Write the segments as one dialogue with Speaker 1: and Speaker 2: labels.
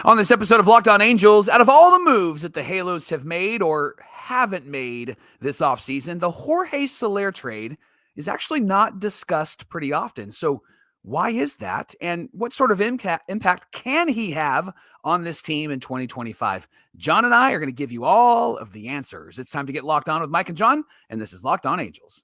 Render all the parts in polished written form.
Speaker 1: On this episode of Locked On Angels, out of all the moves that the Halos have made or haven't made this offseason, the Jorge Soler trade is actually not discussed pretty often. So why is that? And what sort of impact can he have on this team in 2025? John and I are going to give you all of the answers. It's time to get locked on with Mike and John, and this is Locked On Angels.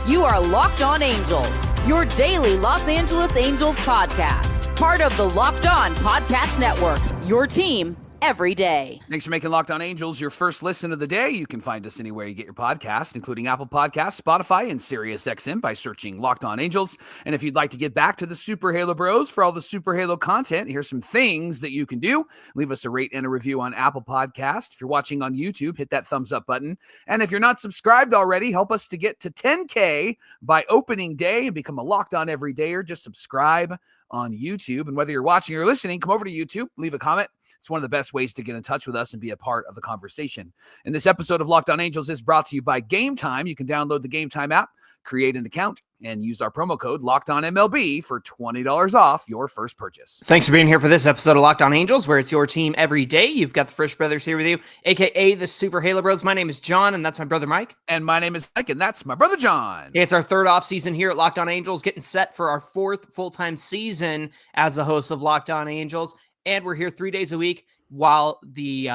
Speaker 2: You are Locked On Angels, your daily Los Angeles Angels podcast. Part of the Locked On Podcast Network, your team every day.
Speaker 1: Thanks for making Locked On Angels your first listen of the day. You can find us anywhere you get your podcast, including Apple Podcasts, Spotify, and SiriusXM by searching Locked On Angels. And if you'd like to get back to the Super Halo Bros for all the Super Halo content, here's some things that you can do. Leave us a rate and a review on Apple Podcasts. If you're watching on YouTube, hit that thumbs up button. And if you're not subscribed already, help us to get to 10K by opening day and become a Locked On Everydayer. Just subscribe on YouTube. And whether you're watching or listening, come over to YouTube, leave a comment. It's one of the best ways to get in touch with us and be a part of the conversation. And this episode of Locked On Angels is brought to you by Game Time. You can download the Game Time app, create an account, and use our promo code LOCKEDONMLB for $20 off your first purchase.
Speaker 3: Thanks for being here for this episode of Locked On Angels, where it's your team every day. You've got the Frisch Brothers here with you, a.k.a. the Super Halo Bros. My name is John, and that's my brother Mike.
Speaker 1: And my name is Mike, and that's my brother John.
Speaker 3: It's our third off season here at Locked On Angels, getting set for our fourth full-time season as the host of Locked On Angels. And we're here 3 days a week while the,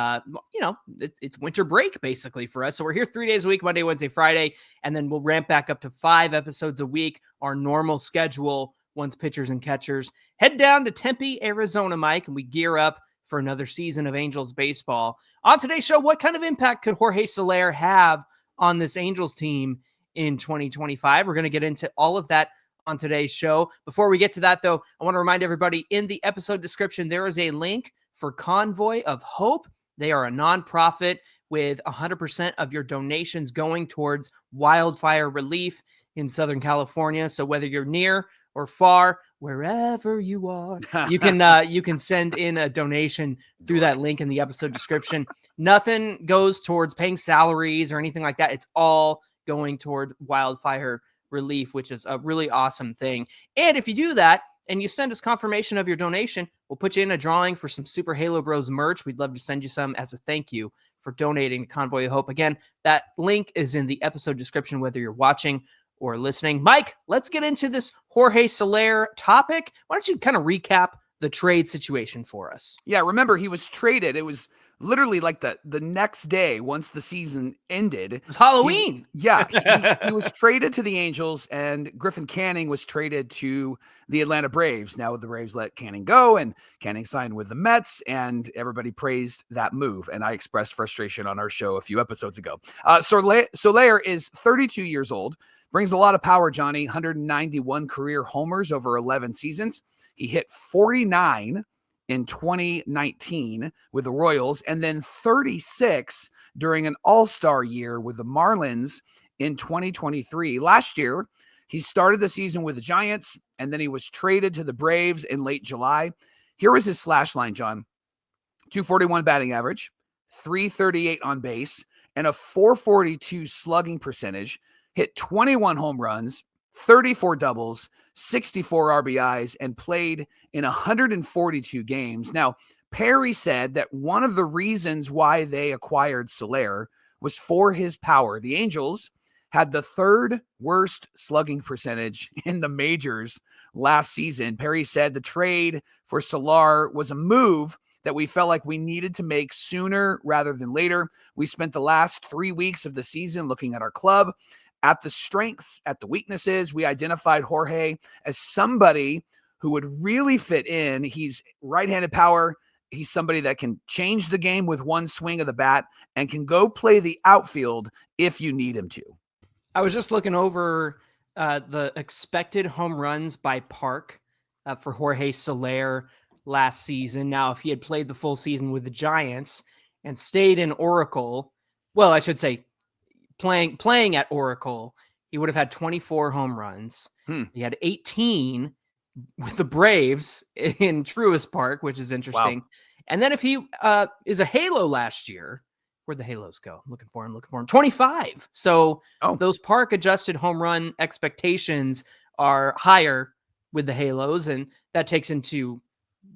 Speaker 3: it's winter break basically for us. So we're here 3 days a week, Monday, Wednesday, Friday, and then we'll ramp back up to 5 episodes a week, our normal schedule once pitchers and catchers head down to Tempe, Arizona, Mike, and we gear up for another season of Angels baseball. On today's show, what kind of impact could Jorge Soler have on this Angels team in 2025? We're going to get into all of that on today's show. Before we get to that, though, I want to remind everybody in the episode description, there is a link for Convoy of Hope. They are a nonprofit with 100% of your donations going towards wildfire relief in Southern California. So whether you're near or far, wherever you are, you can send in a donation through that link in the episode description. Nothing goes towards paying salaries or anything like that. It's all going toward wildfire relief, which is a really awesome thing. And if you do that and you send us confirmation of your donation, we'll put you in a drawing for some Super Halo Bros merch. We'd love to send you some as a thank you for donating to Convoy of Hope. Again, that link is in the episode description, whether you're watching or listening. Mike, let's get into this Jorge Soler topic. Why don't you kind of recap the trade situation for us?
Speaker 1: Yeah, remember, he was traded. It was literally like the next day once the season ended.
Speaker 3: It was Halloween.
Speaker 1: He was traded to the Angels, and Griffin Canning was traded to the Atlanta Braves. Now the Braves let Canning go, and Canning signed with the Mets, and everybody praised that move. And I expressed frustration on our show a few episodes ago. Soler is 32 years old, brings a lot of power, Johnny, 191 career homers over 11 seasons. He hit 49 in 2019 with the Royals, and then 36 during an all-star year with the Marlins in 2023. Last year, he started the season with the Giants, and then he was traded to the Braves in late July. Here was his slash line, John. 241 batting average, 338 on base, and a 442 slugging percentage. Hit 21 home runs, 34 doubles, 64 RBIs, and played in 142 games. Now, Perry said that one of the reasons why they acquired Soler was for his power. The Angels had the third worst slugging percentage in the majors last season. Perry said the trade for Soler was a move that we felt like we needed to make sooner rather than later. We spent the last 3 weeks of the season looking at our club, at the strengths, at the weaknesses. We identified Jorge as somebody who would really fit in. He's right-handed power. He's somebody that can change the game with one swing of the bat and can go play the outfield if you need him to.
Speaker 3: I was just looking over the expected home runs by park for Jorge Soler last season. Now, if he had played the full season with the Giants and stayed in Oracle, well, I should say playing at Oracle, he would have had 24 home runs. He had 18 with the Braves in Truist Park, which is interesting. Wow. And then if he is a Halo last year, where'd the Halos go? I'm looking for him. 25. So those park adjusted home run expectations are higher with the halos, and that takes into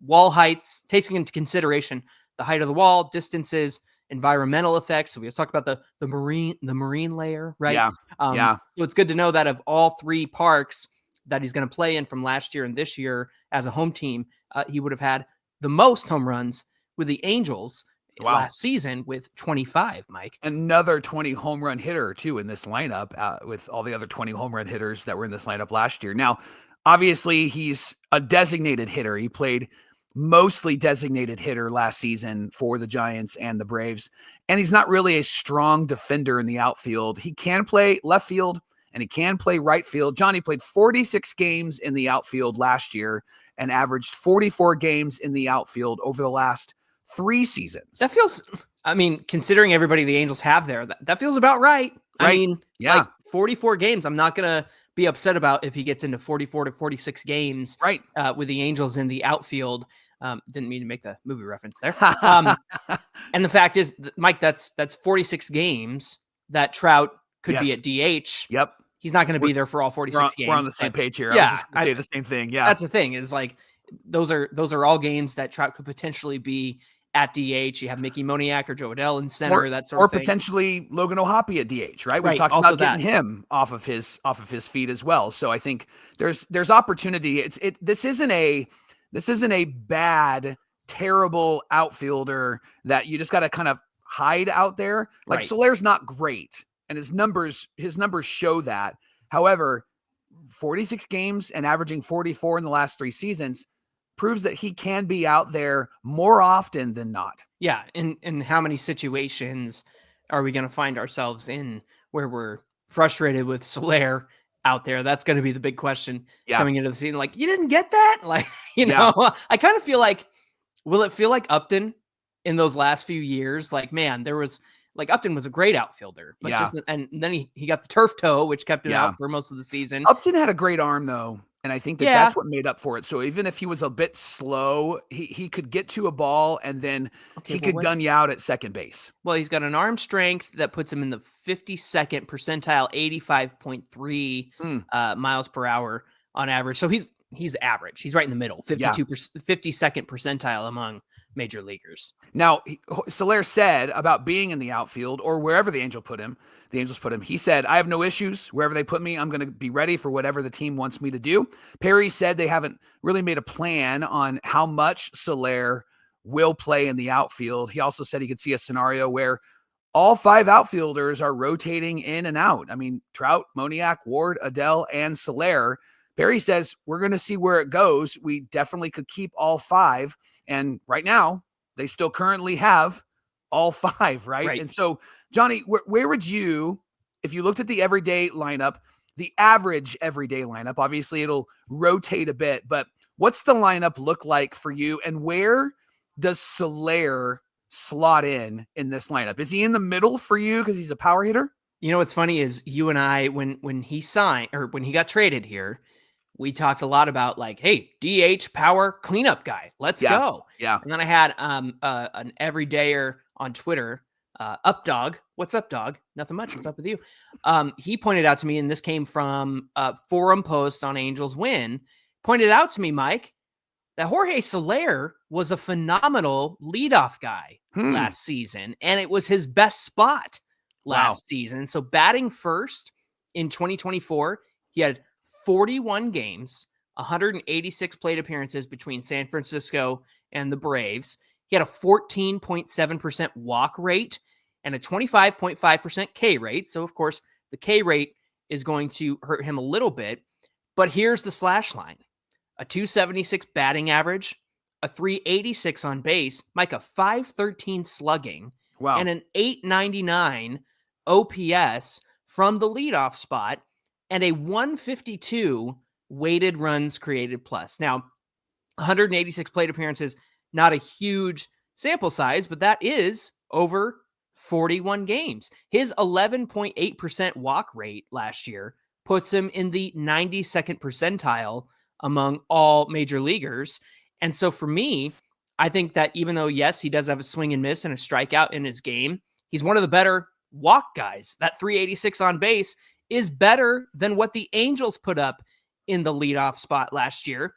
Speaker 3: wall heights, taking into consideration the height of the wall, distances, environmental effects. So we just talked about the marine layer, right?
Speaker 1: Yeah. Yeah.
Speaker 3: So it's good to know that of all three parks that he's going to play in from last year and this year as a home team, he would have had the most home runs with the Angels last season with 25, Mike.
Speaker 1: Another 20 home run hitter, too, in this lineup with all the other 20 home run hitters that were in this lineup last year. Now, obviously, he's a designated hitter. He played mostly designated hitter last season for the Giants and the Braves, and he's not really a strong defender in the outfield. He can play left field, and he can play right field. Johnny played 46 games in the outfield last year and averaged 44 games in the outfield over the last 3 seasons.
Speaker 3: That feels, I mean, considering everybody the Angels have there, that feels about right. I mean, like 44 games. I'm not going to be upset about if he gets into 44 to 46 games with the Angels in the outfield. Didn't mean to make the movie reference there. And the fact is, Mike, that's 46 games that Trout could be at DH.
Speaker 1: Yep.
Speaker 3: He's not going to be there for all 46 games.
Speaker 1: We're on the same page here.
Speaker 3: Yeah,
Speaker 1: I was just going to say the same thing. Yeah.
Speaker 3: That's the thing is like, those are all games that Trout could potentially be at DH. You have Mickey Moniak or Joe Adell in center, that sort of thing.
Speaker 1: Or potentially Logan O'Hoppe at DH, right? We've talked about getting him off of his feet as well. So I think there's opportunity. This isn't a bad, terrible outfielder that you just got to kind of hide out there. Like Soler's not great, and his numbers show that. However, 46 games and averaging 44 in the last 3 seasons proves that he can be out there more often than not.
Speaker 3: Yeah. In how many situations are we going to find ourselves in where we're frustrated with Soler out there? That's going to be the big question coming into the season. Like, you didn't get that? Like, you know, I kind of feel like, will it feel like Upton in those last few years? Like, man, there was like Upton was a great outfielder, but and then he got the turf toe, which kept him out for most of the season.
Speaker 1: Upton had a great arm though. And I think that's what made up for it. So even if he was a bit slow, he could get to a ball and then he could gun you out at second base.
Speaker 3: Well, he's got an arm strength that puts him in the 52nd percentile, 85.3 miles per hour on average. So he's average. He's right in the middle, 52nd percentile among major leaguers.
Speaker 1: Now, Soler said about being in the outfield or wherever the Angels put him, he said, I have no issues. Wherever they put me, I'm going to be ready for whatever the team wants me to do. Perry said they haven't really made a plan on how much Soler will play in the outfield. He also said he could see a scenario where all 5 outfielders are rotating in and out. I mean, Trout, Moniak, Ward, Adell, and Soler. Perry says, we're going to see where it goes. We definitely could keep all 5. And right now, they still currently have all 5, right? And so, Johnny, where would you, if you looked at the everyday lineup, the average everyday lineup, obviously it'll rotate a bit, but what's the lineup look like for you? And where does Soler slot in this lineup? Is he in the middle for you because he's a power hitter?
Speaker 3: You know, what's funny is you and I, when he signed or when he got traded here, we talked a lot about like, hey, DH power cleanup guy. Let's go.
Speaker 1: Yeah.
Speaker 3: And then I had an everydayer on Twitter, Updog. What's up, dog? Nothing much. What's up with you? He pointed out to me, and this came from a forum post on Angels Win, pointed out to me, Mike, that Jorge Soler was a phenomenal leadoff guy last season, and it was his best spot last season. So batting first in 2024, he had 41 games, 186 plate appearances between San Francisco and the Braves. He had a 14.7% walk rate and a 25.5% K rate. So, of course, the K rate is going to hurt him a little bit. But here's the slash line. A 276 batting average, a 386 on base, Mike, a 513 slugging, and an 899 OPS from the leadoff spot, and a 152 weighted runs created plus. Now, 186 plate appearances, not a huge sample size, but that is over 41 games. His 11.8% walk rate last year puts him in the 92nd percentile among all major leaguers. And so for me, I think that even though, yes, he does have a swing and miss and a strikeout in his game, he's one of the better walk guys. That 386 on base is better than what the Angels put up in the leadoff spot last year.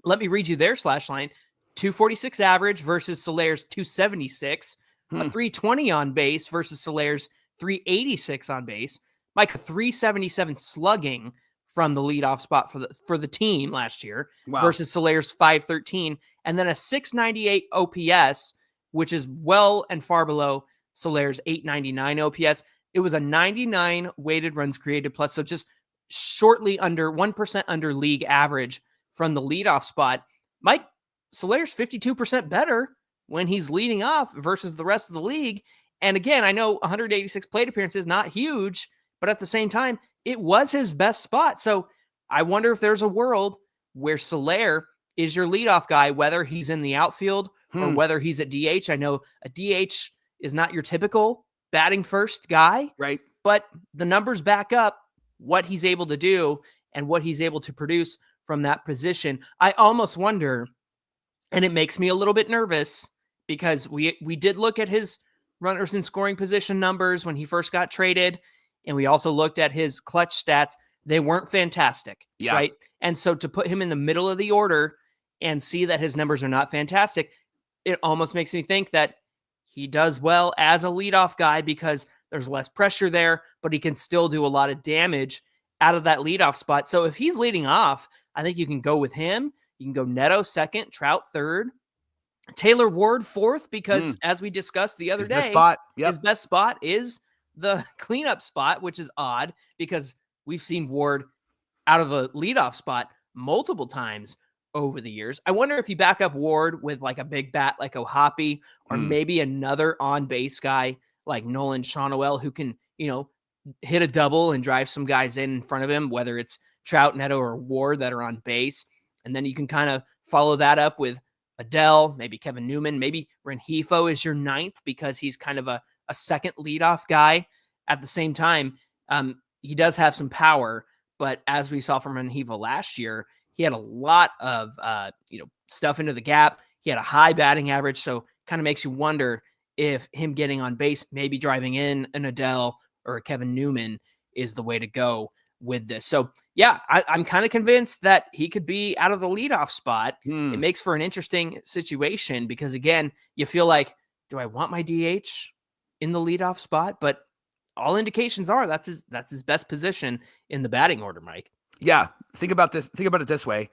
Speaker 3: Let me read you their slash line. 246 average versus Soler's 276. A 320 on base versus Soler's 386 on base. Mike, a 377 slugging from the leadoff spot for the team last year versus Soler's 513. And then a 698 OPS, which is well and far below Soler's 899 OPS. It was a 99 weighted runs created plus, so just shortly under 1% under league average from the leadoff spot. Mike, Soler's 52% better when he's leading off versus the rest of the league. And again, I know 186 plate appearances, not huge, but at the same time, it was his best spot. So I wonder if there's a world where Soler is your leadoff guy, whether he's in the outfield or whether he's at DH. I know a DH is not your typical batting first guy,
Speaker 1: right?
Speaker 3: But the numbers back up what he's able to do and what he's able to produce from that position. I almost wonder, and it makes me a little bit nervous because we did look at his runners in scoring position numbers when he first got traded, and we also looked at his clutch stats. They weren't fantastic, right? And so to put him in the middle of the order and see that his numbers are not fantastic, it almost makes me think that he does well as a leadoff guy because there's less pressure there, but he can still do a lot of damage out of that leadoff spot. So if he's leading off, I think you can go with him. You can go Neto second, Trout third, Taylor Ward fourth, because as we discussed the other day, his best spot is the cleanup spot, which is odd because we've seen Ward out of a leadoff spot multiple times over the years. I wonder if you back up Ward with like a big bat like O'Hoppe or maybe another on-base guy like Nolan Shawnoel who can, hit a double and drive some guys in front of him, whether it's Trout, Neto, or Ward that are on base. And then you can kind of follow that up with Adele, maybe Kevin Newman, maybe Rengifo is your ninth because he's kind of a second leadoff guy. At the same time, he does have some power, but as we saw from Rengifo last year, he had a lot of stuff into the gap. He had a high batting average, so kind of makes you wonder if him getting on base, maybe driving in an Adele or a Kevin Newman is the way to go with this. So yeah, I'm kind of convinced that he could be out of the leadoff spot. It makes for an interesting situation because again, you feel like, do I want my DH in the leadoff spot? But all indications are that's his best position in the batting order, Mike.
Speaker 1: Yeah. Think about it this way.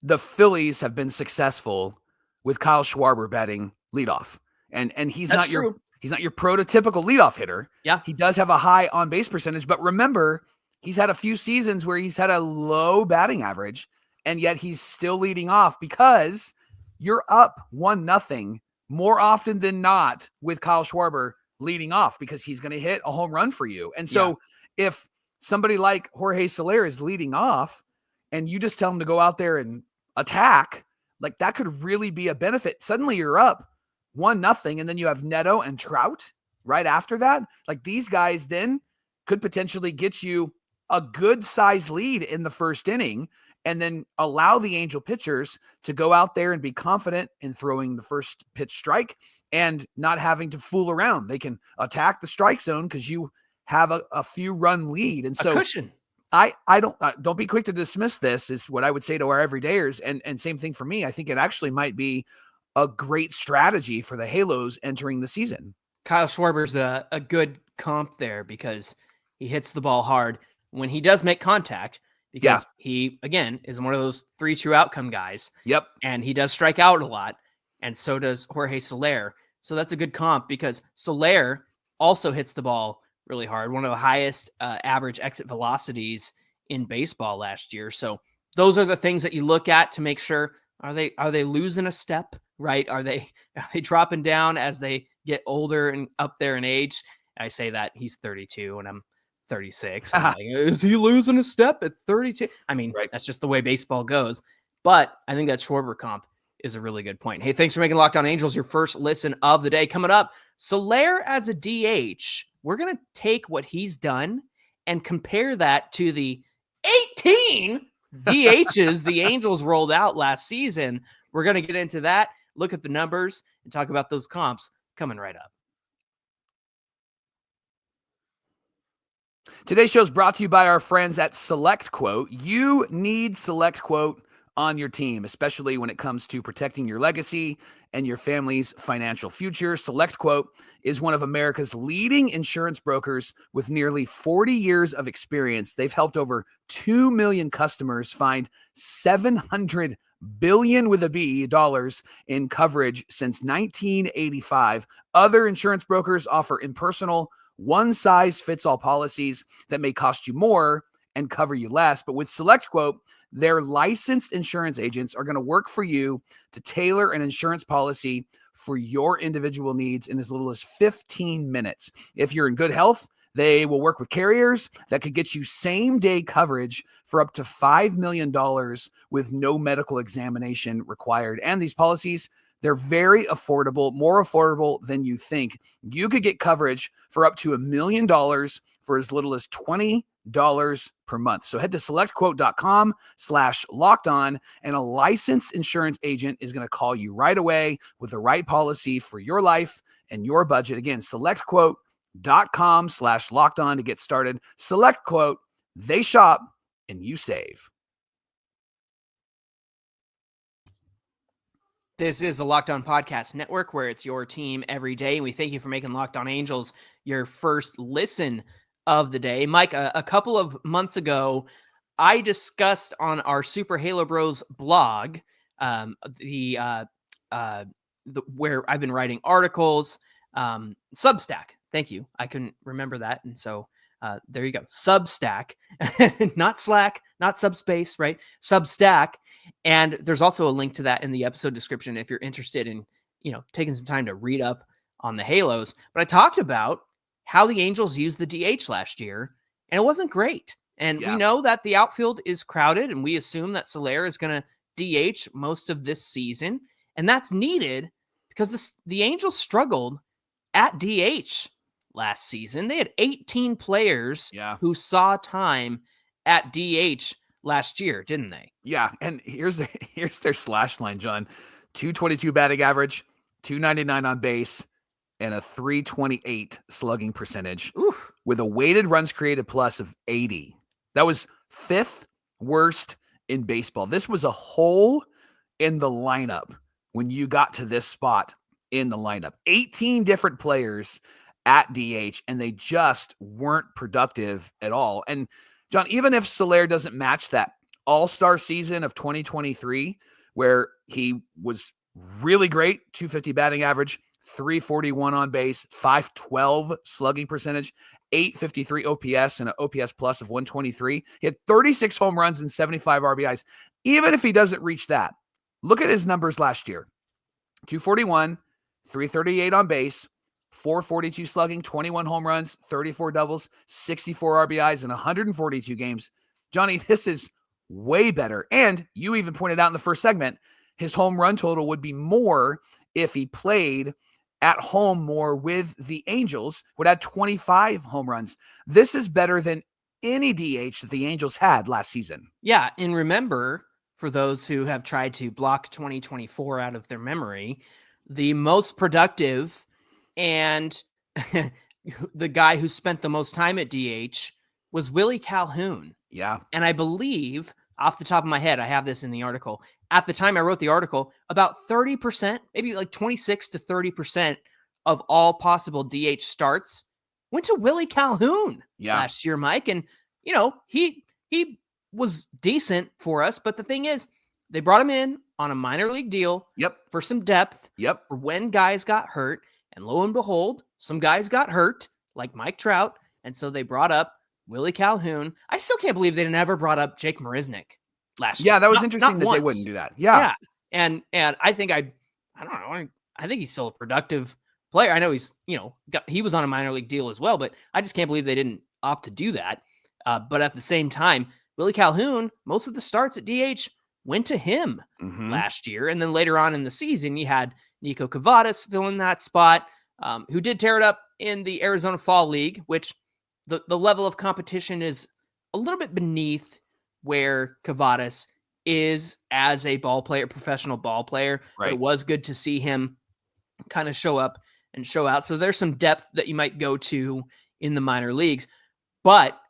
Speaker 1: The Phillies have been successful with Kyle Schwarber batting leadoff. And he's not your prototypical leadoff hitter.
Speaker 3: Yeah.
Speaker 1: He does have a high on base percentage, but remember, he's had a few seasons where he's had a low batting average, and yet he's still leading off because you're up 1-0 more often than not with Kyle Schwarber leading off because he's going to hit a home run for you. And so if somebody like Jorge Soler is leading off and you just tell him to go out there and attack, like that could really be a benefit. Suddenly you're up 1-0 and then you have Neto and Trout right after that. Like these guys then could potentially get you a good size lead in the first inning and then allow the Angel pitchers to go out there and be confident in throwing the first pitch strike and not having to fool around. They can attack the strike zone because you have a few run lead. And so
Speaker 3: a cushion.
Speaker 1: I don't be quick to dismiss this is what I would say to our everydayers. And same thing for me. I think it actually might be a great strategy for the Halos entering the season.
Speaker 3: Kyle Schwarber's a good comp there because he hits the ball hard when he does make contact because he, again, is one of those 3 true outcome guys.
Speaker 1: Yep.
Speaker 3: And he does strike out a lot. And so does Jorge Soler. So that's a good comp because Soler also hits the ball really hard. One of the highest average exit velocities in baseball last year. So those are the things that you look at to make sure, are they losing a step, right? Are they dropping down as they get older and up there in age? I say that he's 32 and I'm 36. I'm like, is he losing a step at 32? I mean, That's just the way baseball goes. But I think that Schwarber comp is a really good point. Hey, thanks for making Locked On Angels your first listen of the day. Coming up, Soler as a DH. We're going to take what he's done and compare that to the 18 DHs the Angels rolled out last season. We're going to get into that, look at the numbers, and talk about those comps coming right up.
Speaker 1: Today's show is brought to you by our friends at SelectQuote. You need SelectQuote on your team, especially when it comes to protecting your legacy and your family's financial future. SelectQuote is one of America's leading insurance brokers with nearly 40 years of experience. They've helped over 2 million customers find $700 billion with a B dollars in coverage since 1985. Other insurance brokers offer impersonal, one-size-fits-all policies that may cost you more and cover you less. But with SelectQuote, their licensed insurance agents are going to work for you to tailor an insurance policy for your individual needs in as little as 15 minutes. If you're in good health, they will work with carriers that could get you same-day coverage for up to $5 million with no medical examination required. And these policies, they're very affordable, more affordable than you think. You could get coverage for up to $1 million for as little as $20 per month. So head to selectquote.com/lockedon, and a licensed insurance agent is going to call you right away with the right policy for your life and your budget. Again, selectquote.com/lockedon to get started. SelectQuote, they shop and you save.
Speaker 3: This is the Locked On Podcast Network, where it's your team every day. We thank you for making Locked On Angels your first listen of the day. Mike, a couple of months ago, I discussed on our Super Halo Bros blog, where I've been writing articles, Substack. Thank you. I couldn't remember that. And so there you go. Substack, not Slack, not Subspace, right? Substack. And there's also a link to that in the episode description if you're interested in, taking some time to read up on the Halos. But I talked about how the Angels used the DH last year, and it wasn't great. And we know that the outfield is crowded, and we assume that Soler is going to DH most of this season. And that's needed because the Angels struggled at DH last season. They had 18 players who saw time at DH last year, didn't they?
Speaker 1: Yeah, and here's their slash line, John. 222 batting average, 299 on base, and a 328 slugging percentage.
Speaker 3: Oof.
Speaker 1: With a weighted runs created plus of 80. That was fifth worst in baseball. This was a hole in the lineup when you got to this spot in the lineup. 18 different players at DH, and they just weren't productive at all. And John, even if Soler doesn't match that all-star season of 2023, where he was really great, 250 batting average, 341 on base, 512 slugging percentage, 853 OPS, and an OPS plus of 123. He had 36 home runs and 75 RBIs. Even if he doesn't reach that, look at his numbers last year. 241, 338 on base, 442 slugging, 21 home runs, 34 doubles, 64 RBIs in 142 games. Johnny, this is way better. And you even pointed out in the first segment, his home run total would be more if he played at home more with the Angels, would add 25 home runs. This is better than any DH that the Angels had last season.
Speaker 3: Yeah, and remember, for those who have tried to block 2024 out of their memory, the most productive and the guy who spent the most time at DH was Willie Calhoun.
Speaker 1: Yeah.
Speaker 3: And I believe, off the top of my head, I have this in the article. At the time I wrote the article, about 30%, maybe like 26 to 30% of all possible DH starts went to Willie Calhoun last year, Mike. And, he was decent for us. But the thing is, they brought him in on a minor league deal for some depth for when guys got hurt. And lo and behold, some guys got hurt, like Mike Trout. And so they brought up Willie Calhoun. I still can't believe they never brought up Jake Marisnick last year.
Speaker 1: Yeah, that was interesting that they wouldn't do that. Yeah.
Speaker 3: And I think I don't know. I think he's still a productive player. I know he's, he was on a minor league deal as well, but I just can't believe they didn't opt to do that. But at the same time, Willie Calhoun, most of the starts at DH went to him last year. And then later on in the season, you had Nico Cavadas filling that spot, who did tear it up in the Arizona Fall League, which the level of competition is a little bit beneath where Cavadas is as a ball player, professional ball player.
Speaker 1: Right.
Speaker 3: But it was good to see him kind of show up and show out. So there's some depth that you might go to in the minor leagues. But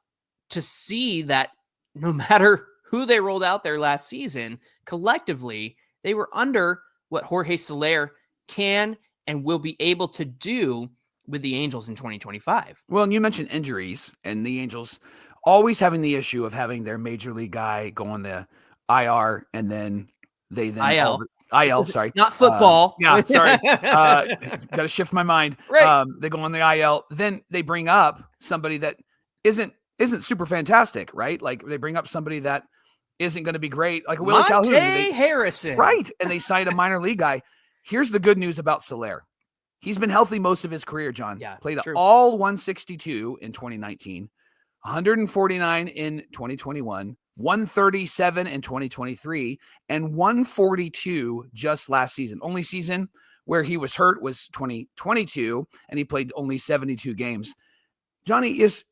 Speaker 3: to see that no matter who they rolled out there last season, collectively, they were under what Jorge Soler can and will be able to do with the Angels in 2025.
Speaker 1: Well, and you mentioned injuries, and the Angels always having the issue of having their major league guy go on the IR, and then they
Speaker 3: IL.
Speaker 1: IL, sorry.
Speaker 3: Not football.
Speaker 1: Yeah, sorry. Got to shift my mind.
Speaker 3: Right.
Speaker 1: They go on the IL. Then they bring up somebody that isn't super fantastic, right? Like they bring up somebody that isn't going to be great, like Willie Calhoun.
Speaker 3: Harrison.
Speaker 1: Right. And they signed a minor league guy. Here's the good news about Soler. He's been healthy most of his career, John.
Speaker 3: Yeah,
Speaker 1: Played
Speaker 3: true.
Speaker 1: all 162 in 2019, 149 in 2021, 137 in 2023, and 142 just last season. Only season where he was hurt was 2022, and he played only 72 games. Johnny, is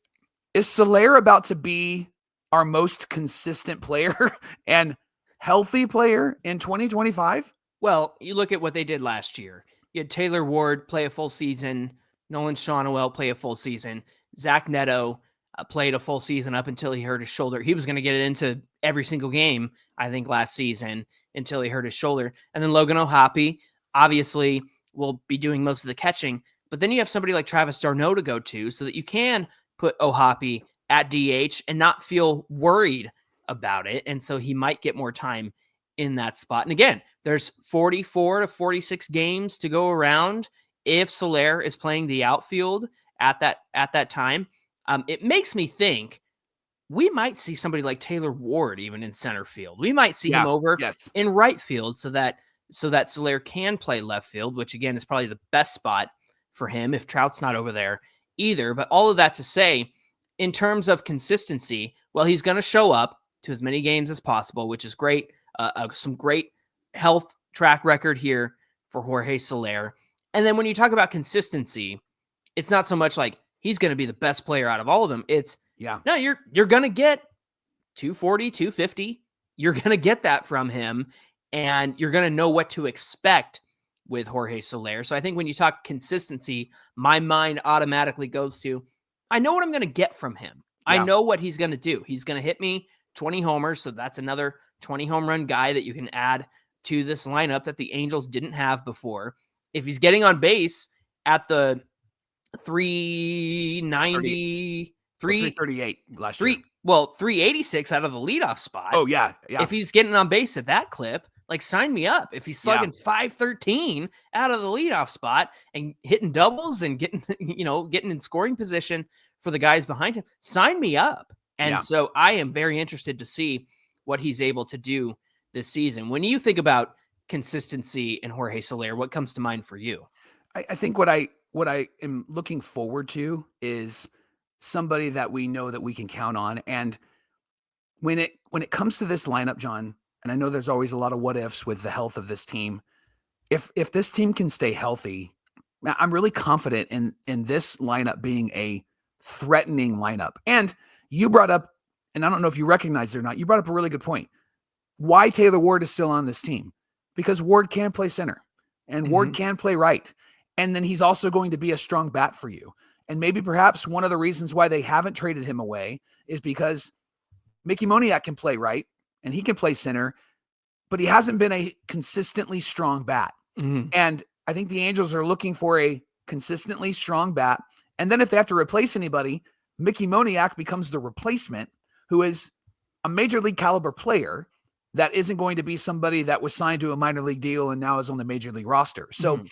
Speaker 1: Soler about to be our most consistent player and healthy player in 2025?
Speaker 3: Well, you look at what they did last year. You had Taylor Ward play a full season, Nolan Shawnuel play a full season, Zach Neto played a full season up until he hurt his shoulder. He was going to get it into every single game, I think, last season until he hurt his shoulder. And then Logan O'Hoppe, obviously, will be doing most of the catching. But then you have somebody like Travis d'Arnaud to go to so that you can put O'Hoppe at DH and not feel worried about it. And so he might get more time in that spot. And again, there's 44 to 46 games to go around if Soler is playing the outfield at that time. It makes me think we might see somebody like Taylor Ward even in center field. We might see him over in right field so that Soler can play left field, which again is probably the best spot for him if Trout's not over there either. But all of that to say, in terms of consistency, well, he's going to show up to as many games as possible, which is great. Some great health track record here for Jorge Soler. And then when you talk about consistency, it's not so much like he's going to be the best player out of all of them. It's no, you're going to get 240, 250. You're going to get that from him, and you're going to know what to expect with Jorge Soler. So I think when you talk consistency, my mind automatically goes to, I know what I'm going to get from him. I know what he's going to do. He's going to hit me 20 homers. So that's another 20 home run guy that you can add to this lineup that the Angels didn't have before. If he's getting on base at the 390,
Speaker 1: 338 last year.
Speaker 3: 386 out of the leadoff spot.
Speaker 1: Oh, yeah.
Speaker 3: If he's getting on base at that clip, like sign me up. If he's slugging 513 out of the leadoff spot and hitting doubles and getting in scoring position for the guys behind him, sign me up. And so I am very interested to see what he's able to do this season. When you think about consistency in Jorge Soler, what comes to mind for you?
Speaker 1: I think what I am looking forward to is somebody that we know that we can count on. And when it comes to this lineup, John, and I know there's always a lot of what ifs with the health of this team. If this team can stay healthy, I'm really confident in this lineup being a threatening lineup. And you brought up, and I don't know if you recognize it or not, you brought up a really good point. Why Taylor Ward is still on this team? Because Ward can play center and Ward can play right. And then he's also going to be a strong bat for you. And maybe perhaps one of the reasons why they haven't traded him away is because Mickey Moniak can play right and he can play center, but he hasn't been a consistently strong bat. And I think the Angels are looking for a consistently strong bat. And then if they have to replace anybody, Mickey Moniak becomes the replacement, who is a major league caliber player that isn't going to be somebody that was signed to a minor league deal and now is on the major league roster. So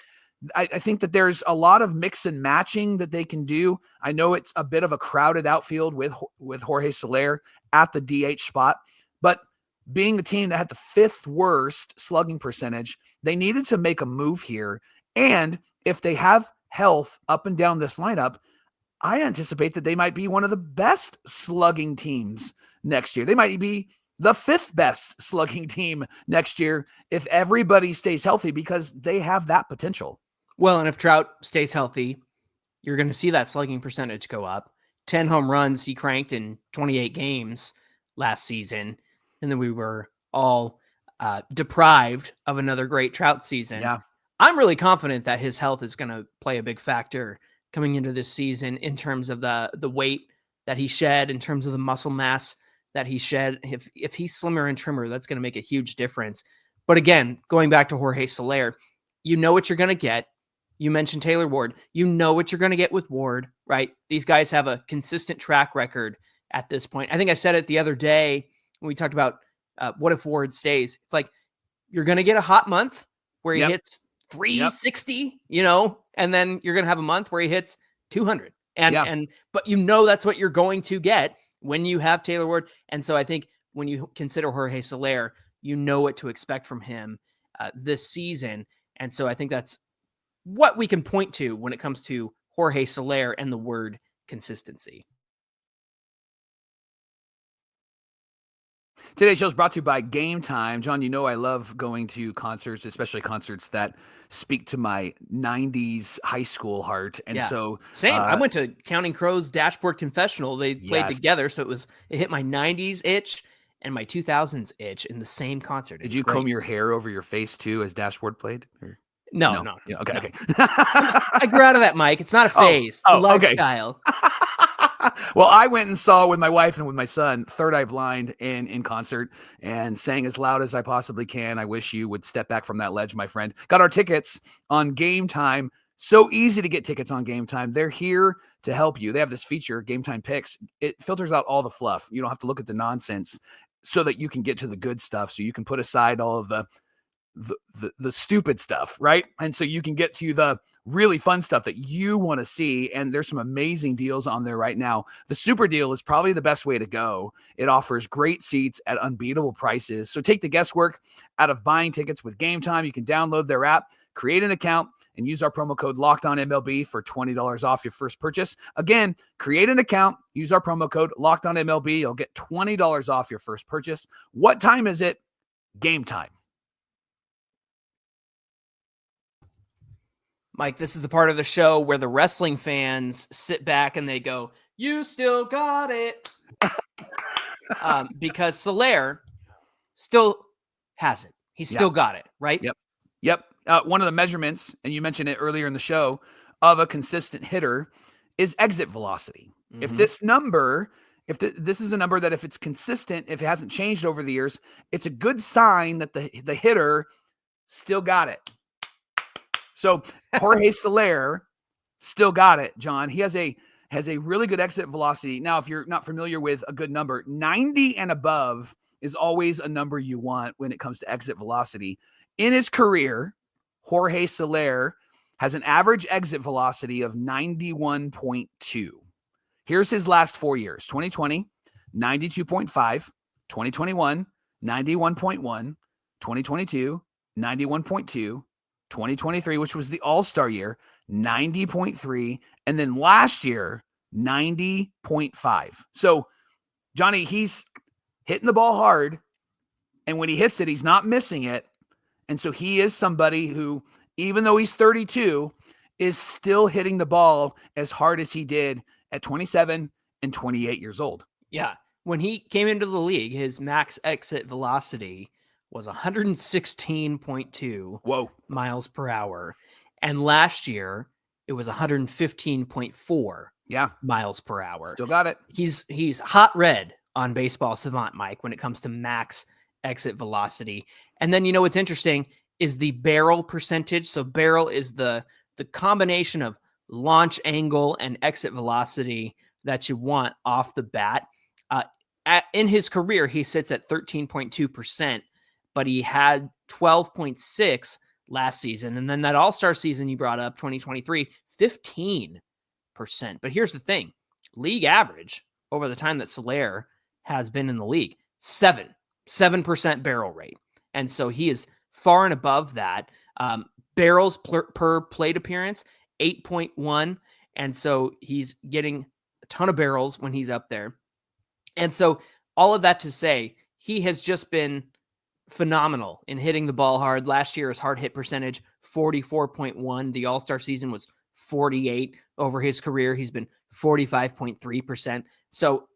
Speaker 1: I think that there's a lot of mix and matching that they can do. I know it's a bit of a crowded outfield with Jorge Soler at the DH spot, but being the team that had the 5th worst slugging percentage, they needed to make a move here. And if they have health up and down this lineup, I anticipate that they might be one of the best slugging teams next year. They might be the 5th best slugging team next year if everybody stays healthy, because they have that potential.
Speaker 3: Well, and if Trout stays healthy, you're going to see that slugging percentage go up. 10 home runs he cranked in 28 games last season. And then we were all deprived of another great Trout season.
Speaker 1: Yeah.
Speaker 3: I'm really confident that his health is going to play a big factor coming into this season in terms of the weight that he shed, in terms of the muscle mass that he shed. If he's slimmer and trimmer, that's going to make a huge difference. But again, going back to Jorge Soler, you know what you're going to get. You mentioned Taylor Ward. You know what you're going to get with Ward, right? These guys have a consistent track record at this point. I think I said it the other day when we talked about what if Ward stays. It's like you're going to get a hot month where he hits 360, and then you're going to have a month where he hits 200. But that's what you're going to get when you have Taylor Ward. And so I think when you consider Jorge Soler, you know what to expect from him this season. And so I think that's what we can point to when it comes to Jorge Soler and the word consistency.
Speaker 1: Today's show is brought to you by Game Time. John, I love going to concerts, especially concerts that speak to my 90s high school heart. And so
Speaker 3: same. I went to Counting Crows Dashboard Confessional. They played together. So it hit my 90s itch and my 2000s itch in the same concert.
Speaker 1: Did you comb your hair over your face too as Dashboard played? Or?
Speaker 3: No.
Speaker 1: Yeah, okay.
Speaker 3: I grew out of that, Mike. It's not a phase. It's a lifestyle.
Speaker 1: Well, I went and saw with my wife and with my son, Third Eye Blind in concert, and sang as loud as I possibly can. I wish you would step back from that ledge, my friend. Got our tickets on Game Time. So easy to get tickets on Game Time. They're here to help you. They have this feature, Game Time Picks. It filters out all the fluff. You don't have to look at the nonsense so that you can get to the good stuff. So you can put aside all of the stupid stuff, right? And so you can get to the really fun stuff that you want to see. And there's some amazing deals on there right now. The super deal is probably the best way to go. It offers great seats at unbeatable prices. So take the guesswork out of buying tickets with Game Time. You can download their app, create an account, and use our promo code LOCKEDONMLB for $20 off your first purchase. Again, create an account, use our promo code LOCKEDONMLB. You'll get $20 off your first purchase. What time is it? Game Time.
Speaker 3: Mike, this is the part of the show where the wrestling fans sit back and they go, "You still got it." Because Soler still has it. He's still got it, right?
Speaker 1: Yep. One of the measurements, and you mentioned it earlier in the show, of a consistent hitter is exit velocity. Mm-hmm. If this number, this is a number that if it's consistent, if it hasn't changed over the years, it's a good sign that the hitter still got it. So Jorge Soler still got it, John. He has a really good exit velocity. Now, if you're not familiar with a good number, 90 and above is always a number you want when it comes to exit velocity. In his career, Jorge Soler has an average exit velocity of 91.2. Here's his last 4 years: 2020, 92.5, 2021, 91.1, 2022, 91.2, 2023, which was the All-Star year, 90.3, and then last year, 90.5. So, Johnny, he's hitting the ball hard, and when he hits it, he's not missing it. And so he is somebody who, even though he's 32, is still hitting the ball as hard as he did at 27 and 28 years old.
Speaker 3: Yeah. When he came into the league, his max exit velocity was 116.2 miles per hour. And last year, it was 115.4 miles per hour.
Speaker 1: Still got it.
Speaker 3: He's hot red on Baseball Savant, Mike, when it comes to max exit velocity. And then, what's interesting is the barrel percentage. So barrel is the combination of launch angle and exit velocity that you want off the bat. In his career, he sits at 13.2%, but he had 12.6 last season. And then that all-star season you brought up, 2023, 15%. But here's the thing. League average over the time that Soler has been in the league, 7% barrel rate. And so he is far and above that. Barrels per plate appearance, 8.1. And so he's getting a ton of barrels when he's up there. And so all of that to say, he has just been phenomenal in hitting the ball hard. Last year, his hard hit percentage, 44.1. The All-Star season was 48. Over his career, he's been 45.3%. So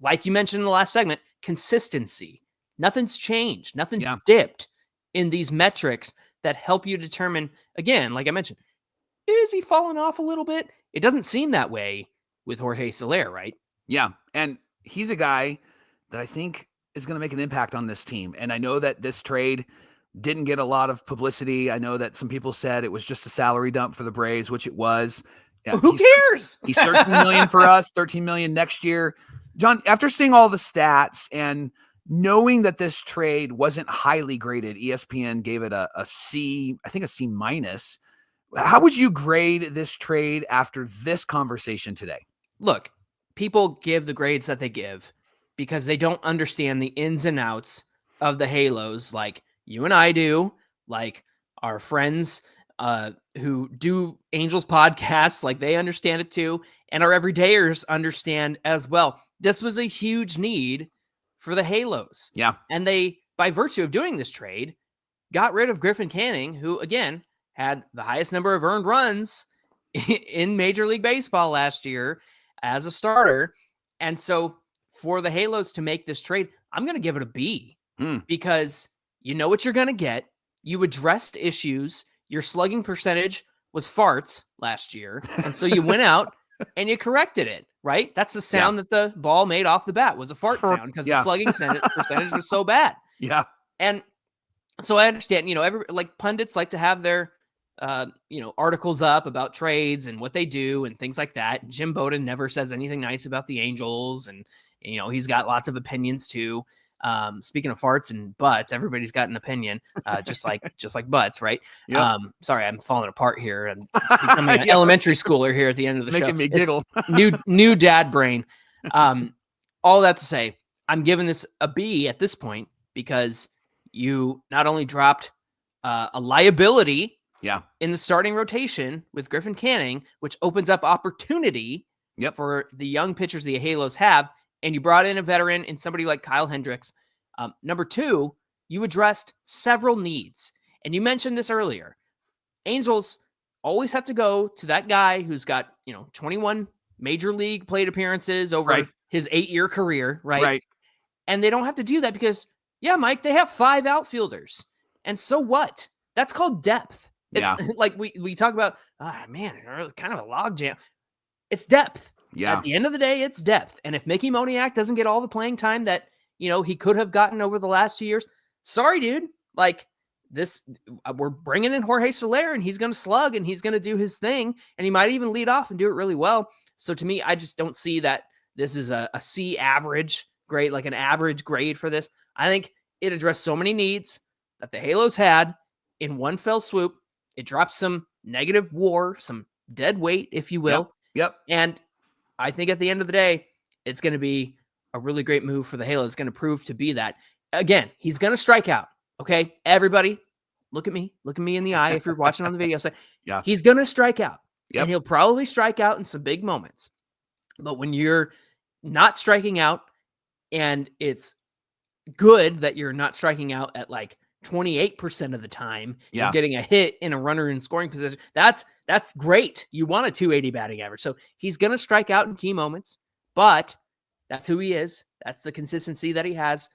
Speaker 3: like you mentioned in the last segment, consistency. Nothing's changed. Nothing dipped in these metrics that help you determine, again, like I mentioned, is he falling off a little bit? It doesn't seem that way with Jorge Soler, right?
Speaker 1: Yeah. And he's a guy that I think is going to make an impact on this team. And I know that this trade didn't get a lot of publicity. I know that some people said it was just a salary dump for the Braves, which it was. Yeah,
Speaker 3: Who cares?
Speaker 1: He's 13 million for us, 13 million next year. John, after seeing all the stats and knowing that this trade wasn't highly graded, ESPN gave it a C, I think a C minus. How would you grade this trade after this conversation today?
Speaker 3: Look, people give the grades that they give because they don't understand the ins and outs of the Halos like you and I do, like our friends who do Angels podcasts, like they understand it too, and our everydayers understand as well. This was a huge need for the Halos.
Speaker 1: Yeah.
Speaker 3: And they, by virtue of doing this trade, got rid of Griffin Canning, who, again, had the highest number of earned runs in Major League Baseball last year as a starter. And so for the Halos to make this trade, I'm going to give it a B because you know what you're going to get. You addressed issues. Your slugging percentage was farts last year. And so you went out and you corrected it, right? That's the sound that the ball made off the bat was a fart sound because the slugging percentage was so bad.
Speaker 1: Yeah.
Speaker 3: And so I understand, like pundits like to have their, articles up about trades and what they do and things like that. Jim Bowden never says anything nice about the Angels. And, he's got lots of opinions too. Speaking of farts and butts, everybody's got an opinion, just like butts, right?
Speaker 1: Yep.
Speaker 3: Sorry, I'm falling apart here. I'm becoming an elementary schooler here at the end of the show.
Speaker 1: Making me giggle.
Speaker 3: new dad brain. All that to say, I'm giving this a B at this point because you not only dropped a liability in the starting rotation with Griffin Canning, which opens up opportunity for the young pitchers the Halos have, and you brought in a veteran in somebody like Kyle Hendricks. Number two, you addressed several needs. And you mentioned this earlier. Angels always have to go to that guy who's got, 21 major league plate appearances over his 8-year career, right? And they don't have to do that because, Mike, they have 5 outfielders. And so what? That's called depth. It's like we talk about, kind of a logjam. It's depth.
Speaker 1: Yeah.
Speaker 3: At the end of the day, it's depth. And if Mickey Moniak doesn't get all the playing time that, he could have gotten over the last 2 years, sorry, dude. Like this, we're bringing in Jorge Soler and he's going to slug and he's going to do his thing. And he might even lead off and do it really well. So to me, I just don't see that this is a C average grade, like an average grade for this. I think it addressed so many needs that the Halos had in one fell swoop. It dropped some negative WAR, some dead weight, if you will.
Speaker 1: Yep.
Speaker 3: And I think at the end of the day, it's going to be a really great move for the Halos. It's going to prove to be that. Again, he's going to strike out. Okay, everybody, look at me in the eye. If you're watching on the video, say, he's going to strike out. And he'll probably strike out in some big moments. But when you're not striking out, and it's good that you're not striking out at like 28% of the time, you're getting a hit in a runner in scoring position. That's great. You want a 280 batting average. So he's going to strike out in key moments, but that's who he is. That's the consistency that he has.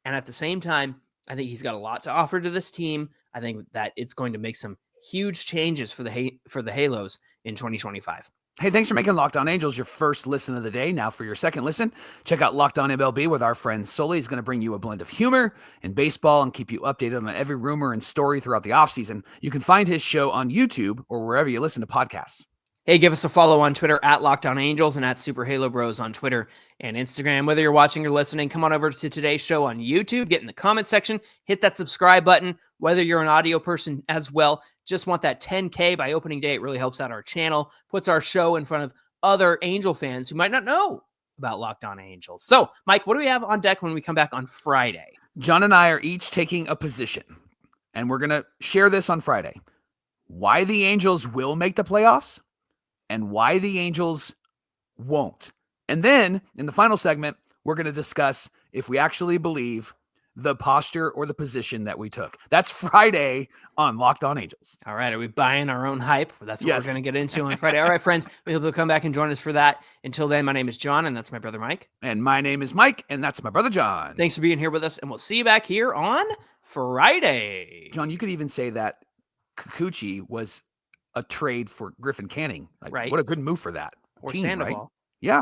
Speaker 3: And at the same time, I think he's got a lot to offer to this team. I think that it's going to make some huge changes for the Halos in 2025.
Speaker 1: Hey, thanks for making Locked On Angels your first listen of the day. Now for your second listen, check out Locked On MLB with our friend Sully. He's going to bring you a blend of humor and baseball and keep you updated on every rumor and story throughout the offseason. You can find his show on YouTube or wherever you listen to podcasts.
Speaker 3: Hey, give us a follow on Twitter at Locked On Angels and at Super Halo Bros on Twitter and Instagram. Whether you're watching or listening, come on over to today's show on YouTube, get in the comment section, hit that subscribe button. Whether you're an audio person as well, just want that 10K by opening day. It really helps out our channel, puts our show in front of other Angel fans who might not know about Locked On Angels. So, Mike, what do we have on deck when we come back on Friday?
Speaker 1: John and I are each taking a position, and we're going to share this on Friday. Why the Angels will make the playoffs and why the Angels won't. And then in the final segment, we're going to discuss if we actually believe the posture or the position that we took. That's Friday on Locked On Angels.
Speaker 3: All right. Are we buying our own hype? That's what we're going to get into on Friday. All right, friends. We hope you'll come back and join us for that. Until then, my name is John, and that's my brother Mike.
Speaker 1: And my name is Mike, and that's my brother John.
Speaker 3: Thanks for being here with us, and we'll see you back here on Friday.
Speaker 1: John, you could even say that Kikuchi was a trade for Griffin Canning. Like,
Speaker 3: right.
Speaker 1: What a good move for that
Speaker 3: Or
Speaker 1: team,
Speaker 3: Sandoval.
Speaker 1: Right? Yeah.